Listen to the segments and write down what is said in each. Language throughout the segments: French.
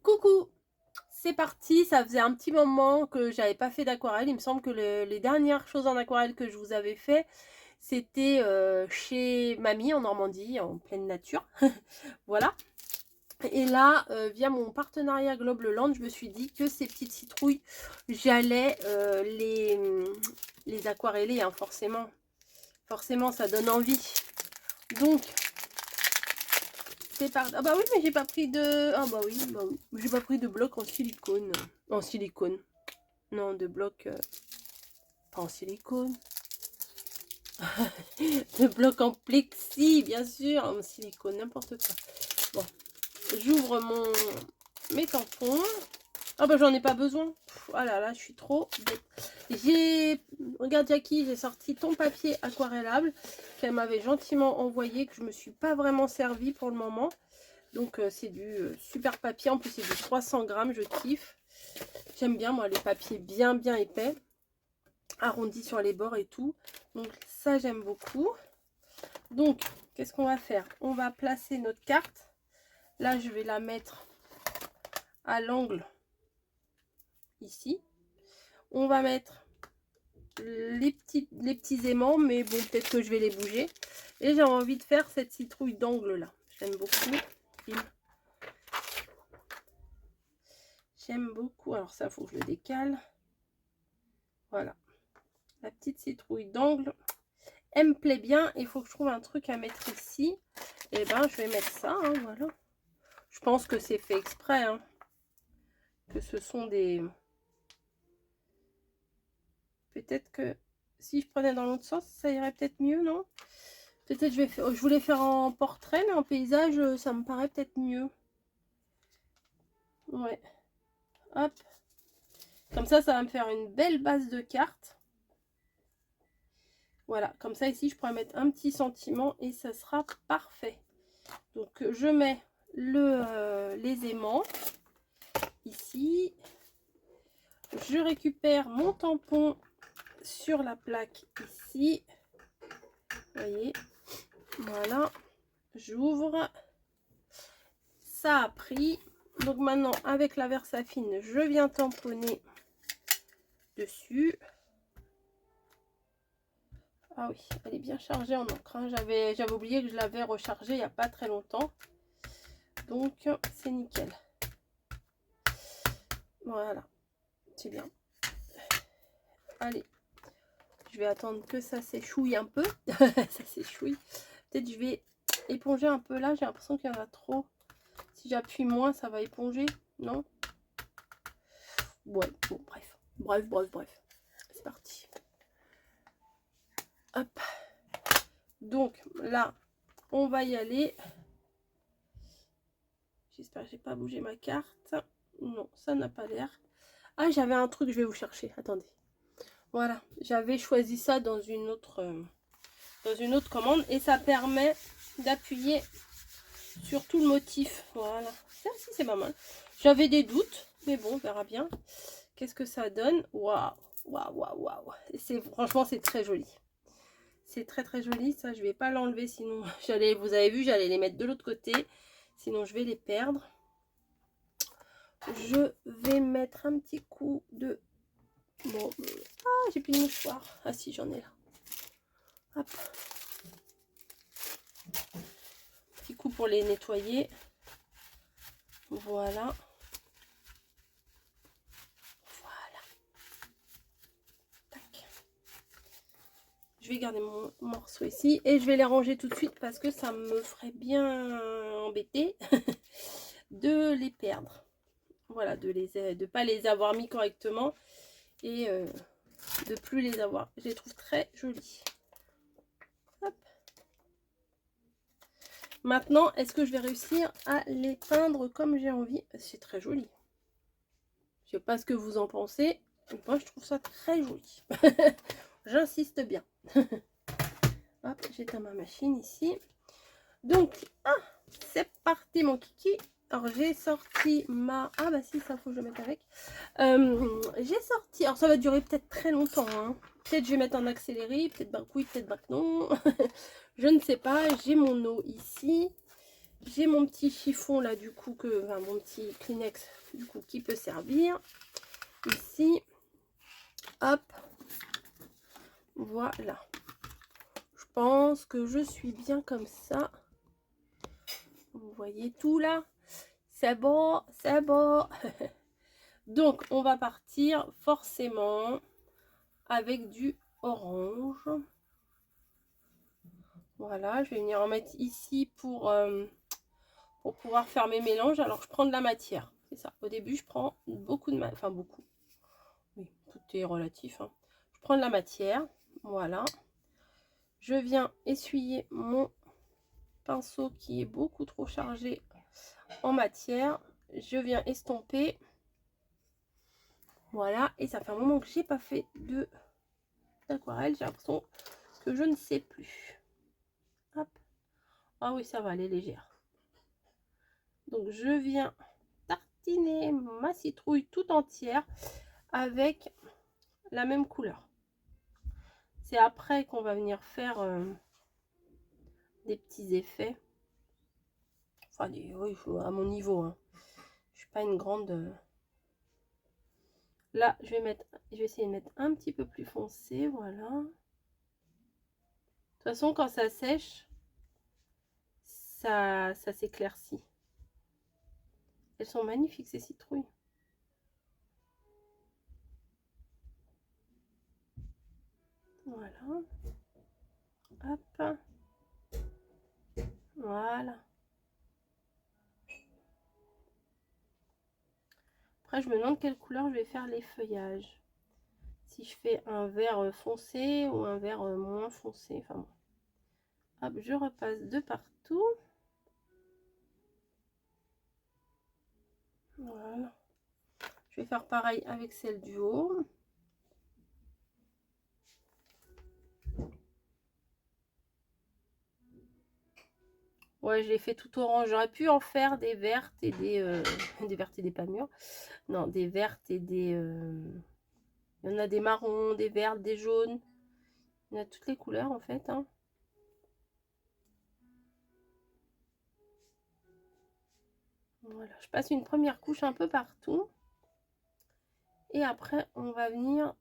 Coucou, c'est parti, ça faisait un petit moment que j'avais pas fait d'aquarelle. Il me semble que les dernières choses en aquarelle que je vous avais fait, c'était chez mamie en Normandie, en pleine nature. Voilà. Et là, via mon partenariat Globleland, je me suis dit que ces petites citrouilles, j'allais les aquareller, hein, forcément. Forcément, ça donne envie. Donc, c'est parti. Ah bah oui, mais j'ai pas pris de... Ah bah oui. J'ai pas pris de bloc en silicone. En silicone. Non, de bloc... Pas en silicone. De bloc en plexi, bien sûr. En silicone, n'importe quoi. Bon. J'ouvre mes tampons. Ah bah j'en ai pas besoin. Ah là là, je suis trop bête. Regarde Jackie, j'ai sorti ton papier aquarellable qu'elle m'avait gentiment envoyé, que je me suis pas vraiment servi pour le moment. Donc c'est du super papier, en plus c'est du 300 grammes, je kiffe. J'aime bien moi les papiers bien épais, arrondis sur les bords et tout. Donc ça j'aime beaucoup. Donc qu'est-ce qu'on va faire? On va placer notre carte. Là je vais la mettre à l'angle ici. On va mettre les petits aimants, mais bon peut-être que je vais les bouger. Et j'ai envie de faire cette citrouille d'angle là. J'aime beaucoup. J'aime beaucoup. Alors ça, faut que je le décale. Voilà. La petite citrouille d'angle. Elle me plaît bien. Il faut que je trouve un truc à mettre ici. Et ben, je vais mettre ça. Hein, voilà. Je pense que c'est fait exprès. Hein, que ce sont des... Peut-être que si je prenais dans l'autre sens, ça irait peut-être mieux, non? Peut-être je voulais faire en portrait, mais en paysage, ça me paraît peut-être mieux. Ouais. Hop. Comme ça va me faire une belle base de cartes. Voilà, comme ça ici je pourrais mettre un petit sentiment et ça sera parfait. Donc je mets les aimants ici. Je récupère mon tampon sur la plaque ici. Vous voyez, voilà. J'ouvre. Ça a pris. Donc maintenant avec la Versafine, je viens tamponner dessus. Ah oui, elle est bien chargée en encre. Hein. J'avais oublié que je l'avais rechargée il n'y a pas très longtemps. Donc, c'est nickel. Voilà. C'est bien. Allez. Je vais attendre que ça s'échouille un peu. Ça s'échouille. Peut-être je vais éponger un peu là. J'ai l'impression qu'il y en a trop. Si j'appuie moins, ça va éponger. Non? Ouais. Bon, bref. C'est parti. Hop. Donc, là, on va y aller. J'espère que j'ai pas bougé ma carte. Non, ça n'a pas l'air. Ah, j'avais un truc, je vais vous chercher. Attendez. Voilà, j'avais choisi ça dans une autre commande. Et ça permet d'appuyer sur tout le motif. Voilà. Ça aussi, c'est pas mal. J'avais des doutes, mais bon, on verra bien. Qu'est-ce que ça donne? Waouh. Franchement, c'est très joli. C'est très joli. Ça, je vais pas l'enlever, sinon vous avez vu, j'allais les mettre de l'autre côté. Sinon, je vais les perdre. Je vais mettre un petit coup de... Bon, ah, j'ai plus de mouchoir. Ah si, j'en ai là. Hop. Petit coup pour les nettoyer. Voilà. Voilà. Tac. Je vais garder mon morceau ici et je vais les ranger tout de suite parce que ça me ferait bien embêter de les perdre. Voilà, de pas les avoir mis correctement et de plus les avoir. Je les trouve très jolis. Hop. Maintenant, est-ce que je vais réussir à les peindre comme j'ai envie? C'est très joli. Je sais pas ce que vous en pensez. Moi, je trouve ça très joli. J'insiste bien. Hop, j'éteins ma machine ici. Donc, c'est parti mon kiki. Alors, j'ai sorti ma... Ah bah si, ça faut que je le mette avec. J'ai sorti... Alors, ça va durer peut-être très longtemps. Hein. Peut-être je vais mettre en accéléré. Peut-être bah oui, peut-être bah non. Je ne sais pas. J'ai mon eau ici. j'ai mon petit chiffon là du coup, enfin, mon petit Kleenex du coup qui peut servir. Ici, hop, voilà. Je pense que je suis bien comme ça. Vous voyez tout là? C'est bon, c'est bon. Donc, on va partir forcément avec du orange. Voilà, je vais venir en mettre ici pour pouvoir faire mes mélanges. Alors, je prends de la matière. C'est ça. Au début, je prends beaucoup de matière. Enfin, beaucoup. Oui, tout est relatif. Hein. Je prends de la matière. Voilà. Je viens essuyer mon pinceau qui est beaucoup trop chargé en matière. Je viens estomper. Voilà. Et ça fait un moment que j'ai pas fait d'aquarelle. J'ai l'impression que je ne sais plus. Hop. Ah oui, ça va, elle est légère. Donc, je viens tartiner ma citrouille tout entière avec la même couleur. C'est après qu'on va venir faire des petits effets. Enfin, oui, à mon niveau. Hein. Je suis pas une grande... Là, je vais essayer de mettre un petit peu plus foncé. Voilà. De toute façon, quand ça sèche, ça s'éclaircit. Elles sont magnifiques, ces citrouilles. Voilà. Hop. Voilà. Après, je me demande quelle couleur je vais faire les feuillages. Si je fais un vert foncé ou un vert moins foncé. Enfin bon. Hop, je repasse de partout. Voilà. Je vais faire pareil avec celle du haut. Ouais, je l'ai fait tout orange. J'aurais pu en faire des vertes et des... des vertes et des pas mûres. Non, des vertes et des... Il y en a des marrons, des vertes, des jaunes. Il y en a toutes les couleurs en fait. Hein. Voilà, je passe une première couche un peu partout. Et après, on va venir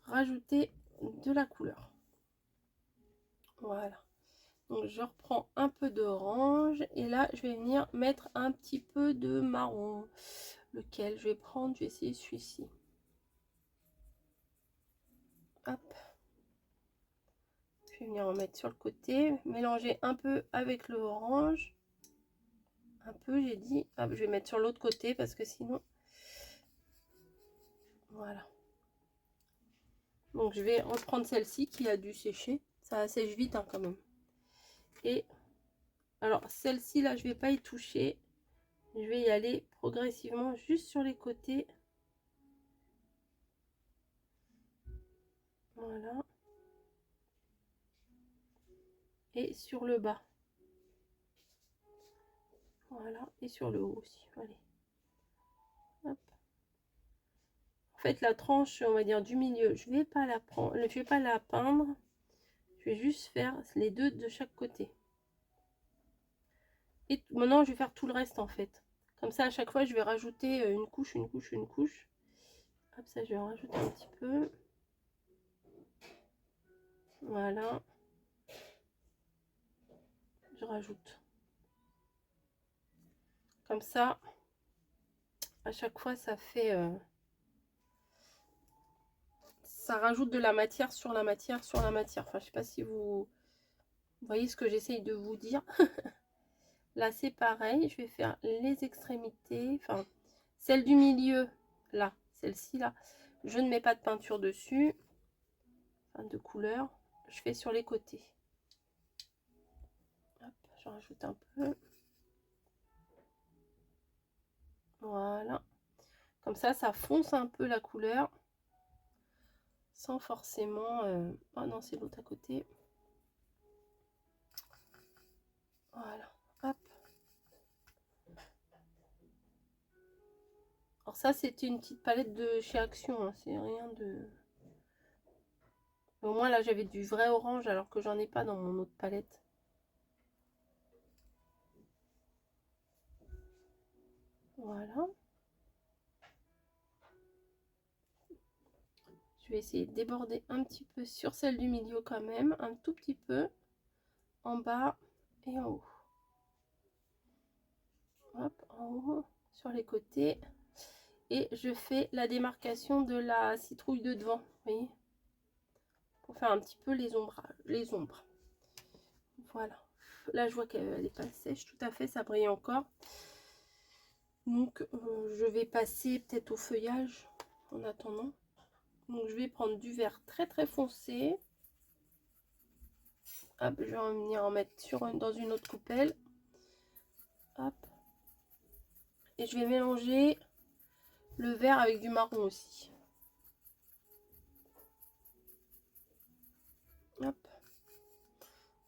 rajouter de la couleur. Voilà. Donc, je reprends un peu d'orange. Et là, je vais venir mettre un petit peu de marron. Lequel je vais prendre? Je vais essayer celui-ci. Hop. Je vais venir en mettre sur le côté. Mélanger un peu avec le orange. Un peu, j'ai dit. Hop, je vais mettre sur l'autre côté parce que sinon... Voilà. Donc, je vais reprendre celle-ci qui a dû sécher. Ça sèche vite hein, quand même. Et alors, celle-ci, là, je vais pas y toucher. Je vais y aller progressivement juste sur les côtés. Voilà. Et sur le bas. Voilà. Et sur le haut aussi. Allez. Hop. En fait, la tranche, on va dire, du milieu, je vais pas la prendre. Je vais pas la peindre. Je vais juste faire les deux de chaque côté. Et maintenant, je vais faire tout le reste, en fait. Comme ça, à chaque fois, je vais rajouter une couche, une couche, une couche. Hop, ça, je vais en rajouter un petit peu. Voilà. Je rajoute. Comme ça, à chaque fois, ça fait... ça rajoute de la matière sur la matière sur la matière. Enfin, je sais pas si vous voyez ce que j'essaye de vous dire. Là, c'est pareil. Je vais faire les extrémités. Enfin, celle du milieu, là, celle-ci, là. Je ne mets pas de peinture dessus. Enfin, de couleur. Je fais sur les côtés. Hop, je rajoute un peu. Voilà. Comme ça fonce un peu la couleur. Sans forcément... Oh non, c'est l'autre à côté. Voilà. Hop. Alors ça, c'était une petite palette de chez Action. Hein. C'est rien de... Au moins, là, j'avais du vrai orange alors que j'en ai pas dans mon autre palette. Voilà. Je vais essayer de déborder un petit peu sur celle du milieu quand même, un tout petit peu, en bas et en haut. Hop, en haut, sur les côtés. Et je fais la démarcation de la citrouille de devant, vous voyez, pour faire un petit peu les ombres. Voilà. Là, je vois qu'elle n'est pas sèche, tout à fait, ça brille encore. Donc, je vais passer peut-être au feuillage en attendant. Donc, je vais prendre du vert très très foncé. Hop, je vais venir en mettre dans une autre coupelle. Hop. Et je vais mélanger le vert avec du marron aussi. Hop.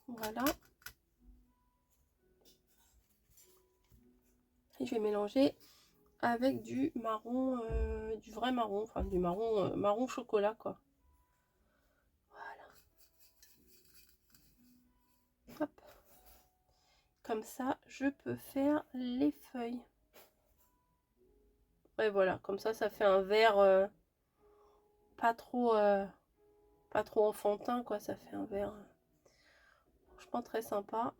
Voilà. Et je vais mélanger avec du marron, du vrai marron, enfin du marron, marron chocolat quoi. Voilà. Hop. Comme ça, je peux faire les feuilles. Ouais, voilà, comme ça fait un vert pas trop enfantin quoi. Ça fait un vert franchement très sympa.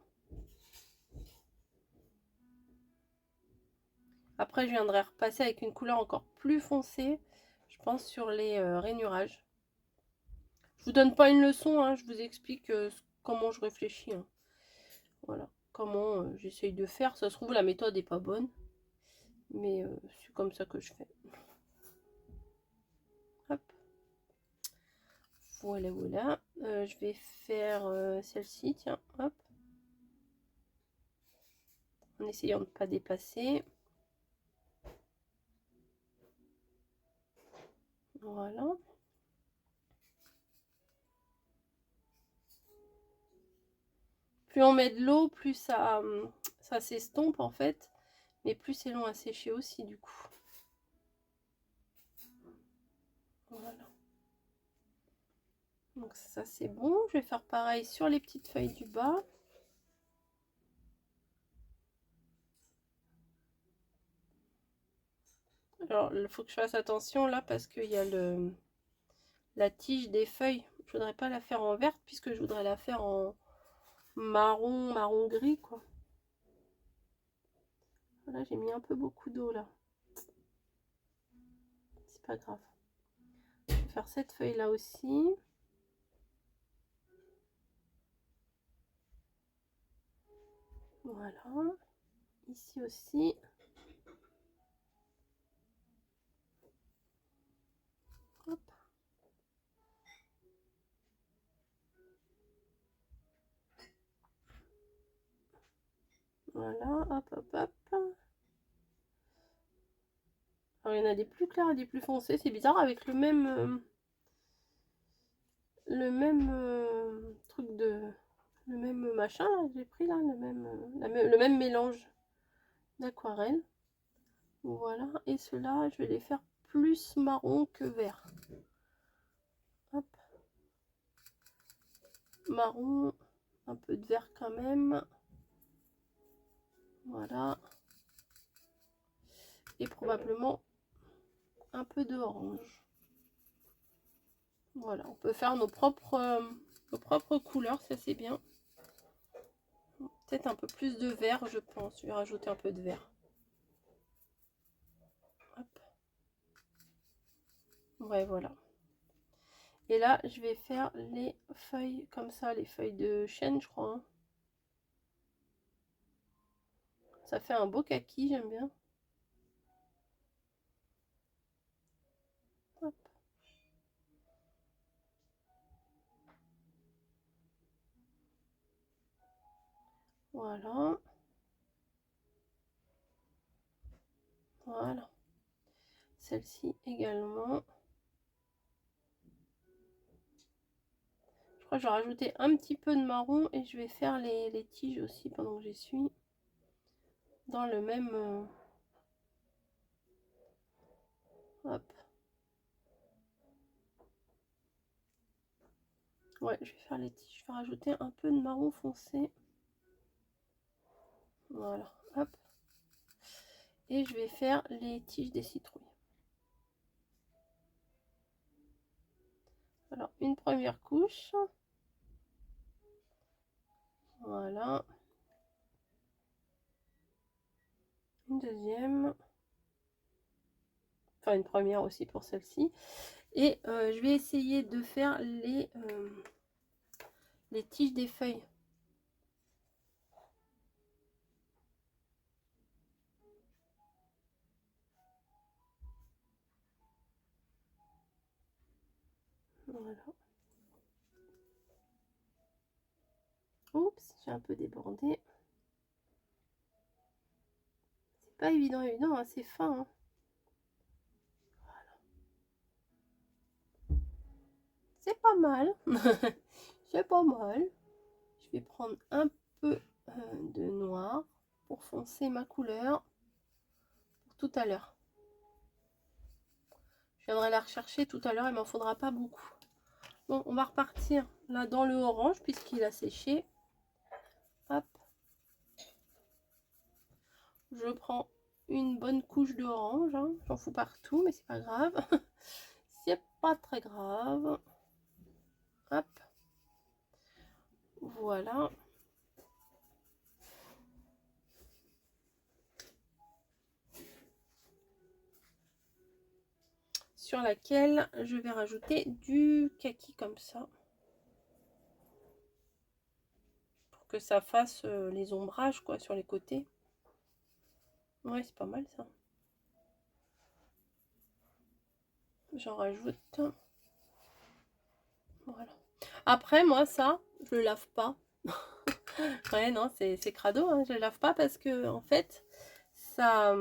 Après, je viendrai repasser avec une couleur encore plus foncée, je pense, sur les rainurages. Je vous donne pas une leçon, hein, je vous explique comment je réfléchis. Hein. Voilà, comment j'essaye de faire. Ça se trouve, la méthode n'est pas bonne, mais c'est comme ça que je fais. Hop. Voilà, voilà. Je vais faire celle-ci, tiens, hop. En essayant de ne pas dépasser. Voilà. Plus on met de l'eau, plus ça s'estompe en fait. Mais plus c'est long à sécher aussi du coup. Voilà. Donc ça c'est bon. Je vais faire pareil sur les petites feuilles du bas. Alors il faut que je fasse attention là parce qu'il y a la tige des feuilles. Je voudrais pas la faire en verte puisque je voudrais la faire en marron gris quoi. Voilà, j'ai mis un peu beaucoup d'eau là. C'est pas grave. Je vais faire cette feuille là aussi. Voilà. Ici aussi. Hop. Voilà, hop, hop, hop. Alors, il y en a des plus clairs et des plus foncés. C'est bizarre avec le même truc de... Le même machin, là, j'ai pris là, le même mélange d'aquarelle. Voilà, et ceux-là, je vais les faire plus marron que vert. Hop. Marron, un peu de vert quand même. Voilà. Et probablement un peu d'orange. Voilà, on peut faire nos propres couleurs, ça c'est bien. Peut-être un peu plus de vert, je pense. Je vais rajouter un peu de vert. Hop. Ouais, voilà. Et là, je vais faire les feuilles comme ça, les feuilles de chêne, je crois. Hein. Ça fait un beau kaki, j'aime bien. Hop. Voilà. Voilà. Celle-ci également. Je crois que je vais rajouter un petit peu de marron et je vais faire les tiges aussi pendant que j'essuie. Dans le même... Hop. Ouais, je vais faire les tiges. Je vais rajouter un peu de marron foncé. Voilà. Hop. Et je vais faire les tiges des citrouilles. Alors, une première couche. Voilà. Une deuxième. Enfin, une première aussi pour celle-ci. Et je vais essayer de faire les tiges des feuilles. Voilà. Oups, j'ai un peu débordé. C'est pas évident, hein, c'est fin. Hein. Voilà. C'est pas mal. C'est pas mal. Je vais prendre un peu de noir pour foncer ma couleur pour tout à l'heure. Je viendrai la rechercher tout à l'heure, il m'en faudra pas beaucoup. Bon, on va repartir là dans le orange puisqu'il a séché. Hop. Je prends une bonne couche d'orange. Hein. J'en fous partout, mais c'est pas grave. C'est pas très grave. Hop. Voilà. Sur laquelle je vais rajouter du kaki comme ça. Pour que ça fasse les ombrages quoi sur les côtés. Ouais, c'est pas mal ça. J'en rajoute. Voilà. Après, moi, ça, je le lave pas. Ouais, non, c'est crado, hein. Je le lave pas parce que, en fait, ça,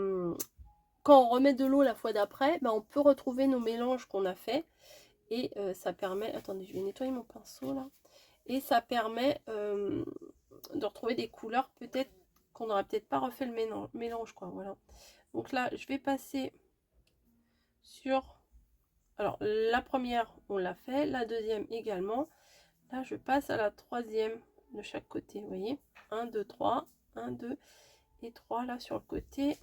quand on remet de l'eau la fois d'après, ben, on peut retrouver nos mélanges qu'on a fait. Et ça permet... Attendez, je vais nettoyer mon pinceau, là. Et ça permet de retrouver des couleurs, peut-être, qu'on n'aurait peut-être pas refait le mélange, quoi. Voilà. Donc là, je vais passer sur... Alors, la première, on l'a fait. La deuxième également. Là, je passe à la troisième de chaque côté, vous voyez. 1, 2, 3. 1, 2 et 3 là sur le côté.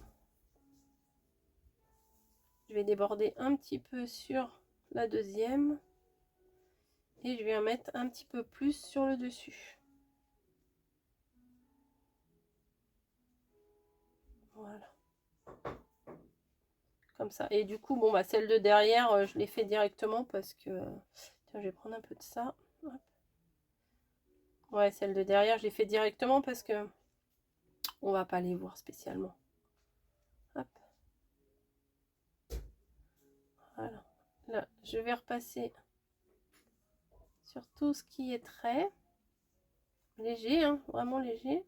Je vais déborder un petit peu sur la deuxième. Et je vais en mettre un petit peu plus sur le dessus. Voilà. Comme ça. Et du coup, bon, bah, celle de derrière, je l'ai fait directement parce que... Tiens, je vais prendre un peu de ça. Hop. Ouais, celle de derrière, je l'ai fait directement parce que on va pas les voir spécialement. Hop. Voilà. Là, je vais repasser sur tout ce qui est trait. Léger, hein, vraiment léger.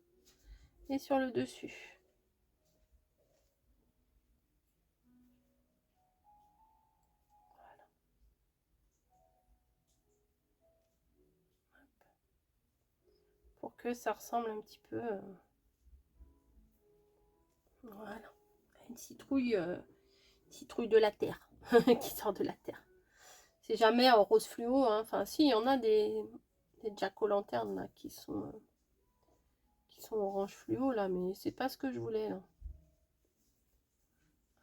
Et sur le dessus. Voilà. Pour que ça ressemble un petit peu... Voilà. Une citrouille, citrouille de la terre. Qui sort de la terre. C'est jamais en rose fluo. Hein. Enfin, si, il y en a des jack-o'-lanternes là qui sont orange fluo là, mais c'est pas ce que je voulais là.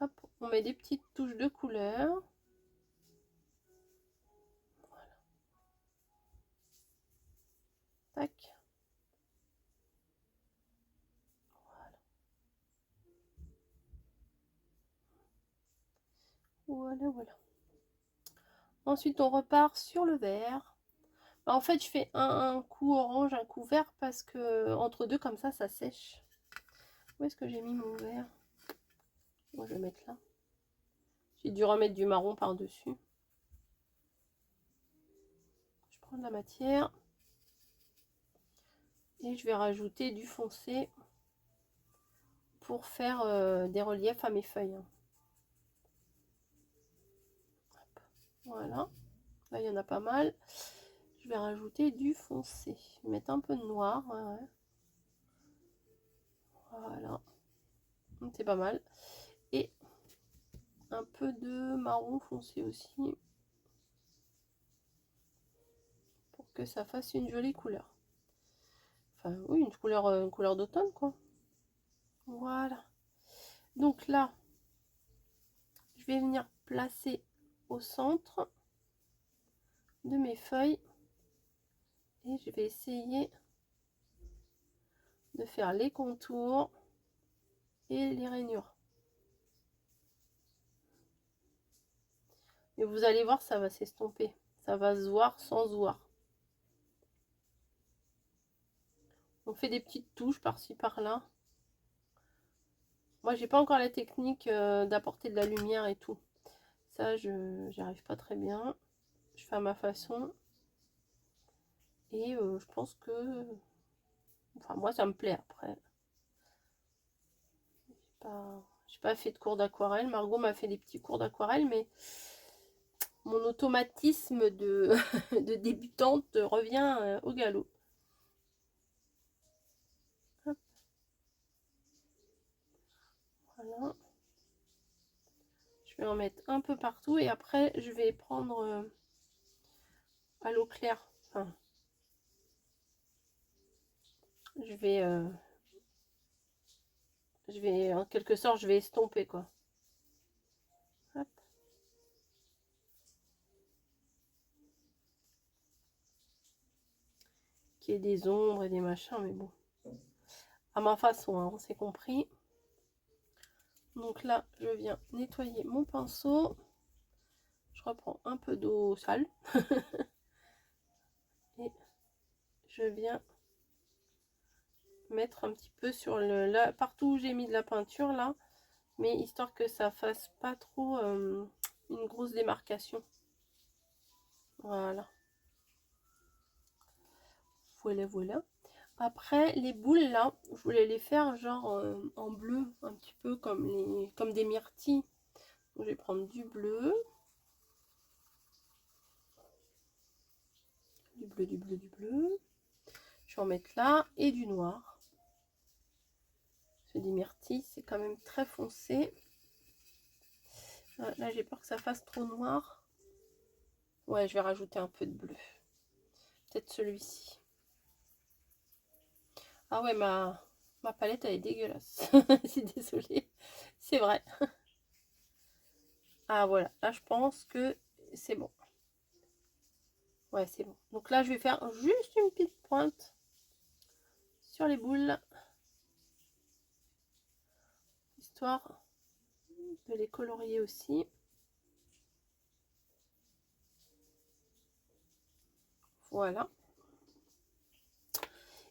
Hop, on met des petites touches de couleur. Voilà. Tac. Voilà. Voilà, voilà. Ensuite, on repart sur le vert. En fait, je fais un coup orange, un coup vert parce que entre deux, comme ça sèche. Où est-ce que j'ai mis mon vert? Moi, je vais mettre là. J'ai dû remettre du marron par-dessus. Je prends de la matière. Et je vais rajouter du foncé pour faire des reliefs à mes feuilles. Hop. Voilà. Là, il y en a pas mal. Je vais rajouter du foncé. Je vais mettre un peu de noir. Ouais. Voilà. C'est pas mal. Et un peu de marron foncé aussi. Pour que ça fasse une jolie couleur. Enfin, oui, une couleur d'automne, quoi. Voilà. Donc là, je vais venir placer au centre de mes feuilles et je vais essayer de faire les contours et les rainures. Et vous allez voir, ça va s'estomper. Ça va se voir sans se voir. On fait des petites touches par-ci par-là. Moi, j'ai pas encore la technique d'apporter de la lumière et tout. Ça, j'y arrive pas très bien. Je fais à ma façon. Et je pense que... Enfin, moi, ça me plaît après. J'ai pas fait de cours d'aquarelle. Margot m'a fait des petits cours d'aquarelle, mais mon automatisme de, de débutante revient au galop. Hop. Voilà. Je vais en mettre un peu partout et après, je vais prendre à l'eau claire. Enfin, je vais en quelque sorte, je vais estomper quoi. Hop. Qu'il y ait des ombres et des machins, mais bon. À ma façon, hein, on s'est compris. Donc là, je viens nettoyer mon pinceau. Je reprends un peu d'eau sale. Et je viens mettre un petit peu sur le... Là, partout où j'ai mis de la peinture, là. Mais histoire que ça fasse pas trop une grosse démarcation. Voilà. Voilà, voilà. Après, les boules, là, je voulais les faire genre en bleu, un petit peu comme des myrtilles. Donc, je vais prendre du bleu. Du bleu, du bleu, du bleu. Je vais en mettre là. Et du noir. C'est des myrtilles, c'est quand même très foncé. Là, j'ai peur que ça fasse trop noir. Ouais, je vais rajouter un peu de bleu. Peut-être celui-ci. Ah ouais, ma palette, elle est dégueulasse. Je suis désolée. C'est vrai. Ah voilà, là, je pense que c'est bon. Ouais, c'est bon. Donc là, je vais faire juste une petite pointe sur les boules. Histoire de les colorier aussi. Voilà.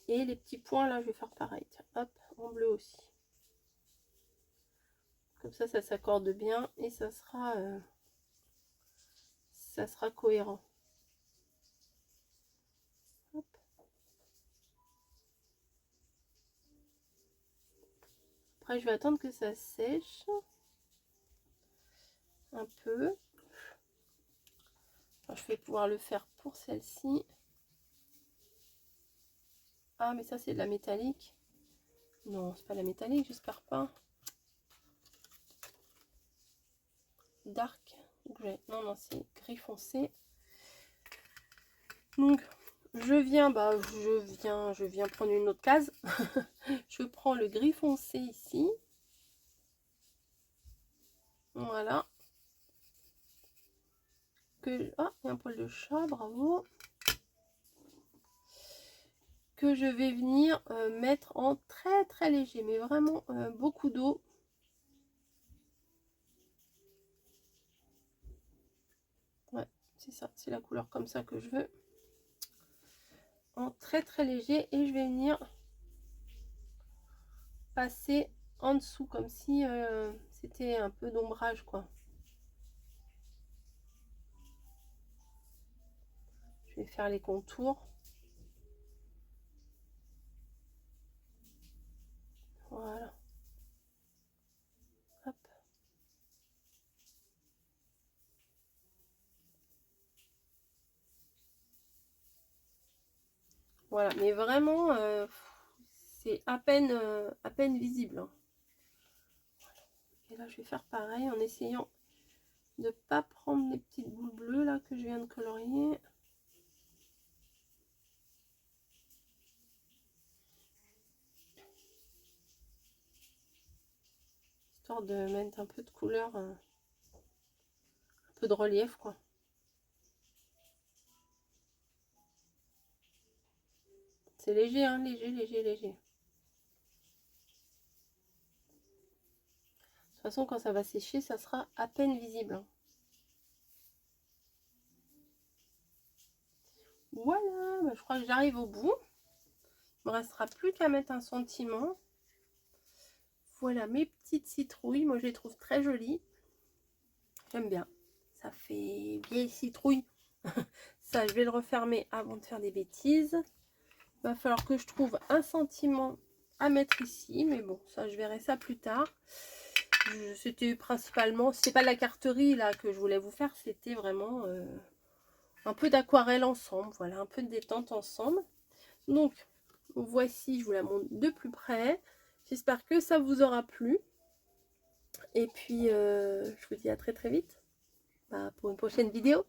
Et les petits points, là, je vais faire pareil. Tiens, hop, en bleu aussi. Comme ça s'accorde bien et ça sera cohérent. Hop. Après, je vais attendre que ça sèche un peu. Enfin, je vais pouvoir le faire pour celle-ci. Ah, mais ça, c'est de la métallique. Non, c'est pas la métallique, j'espère pas. Dark Grey. Non, non, c'est gris foncé. Donc, je viens prendre une autre case. Je prends le gris foncé ici. Voilà. Ah, il y a un poil de chat, bravo. Que je vais venir mettre en très très léger, mais vraiment beaucoup d'eau. Ouais, c'est ça, c'est la couleur comme ça que je veux. En très très léger et je vais venir passer en dessous comme si c'était un peu d'ombrage quoi. Je vais faire les contours. Voilà. Hop. Voilà, mais vraiment c'est à peine visible. Hein. Et là je vais faire pareil en essayant de pas prendre les petites boules bleues là que je viens de colorier. histoire de mettre un peu de couleur, un peu de relief, quoi. C'est léger, hein, léger, léger, léger. De toute façon, quand ça va sécher, ça sera à peine visible, hein. Voilà, bah, je crois que j'arrive au bout. Il me restera plus qu'à mettre un sentiment. Voilà mes petites citrouilles. Moi, je les trouve très jolies. J'aime bien. Ça fait vieille citrouille. Ça, je vais le refermer avant de faire des bêtises. Il va falloir que je trouve un sentiment à mettre ici. Mais bon, ça, je verrai ça plus tard. C'était principalement... C'est pas la carterie là que je voulais vous faire. C'était vraiment un peu d'aquarelle ensemble. Voilà, un peu de détente ensemble. Donc, voici, je vous la montre de plus près. J'espère que ça vous aura plu. Et puis, je vous dis à très très vite pour une prochaine vidéo.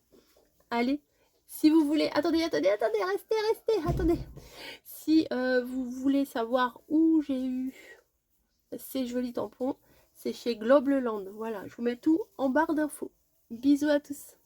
Allez, si vous voulez... Attendez, restez, attendez. Si vous voulez savoir où j'ai eu ces jolis tampons, c'est chez Globeland. Voilà, je vous mets tout en barre d'infos. Bisous à tous.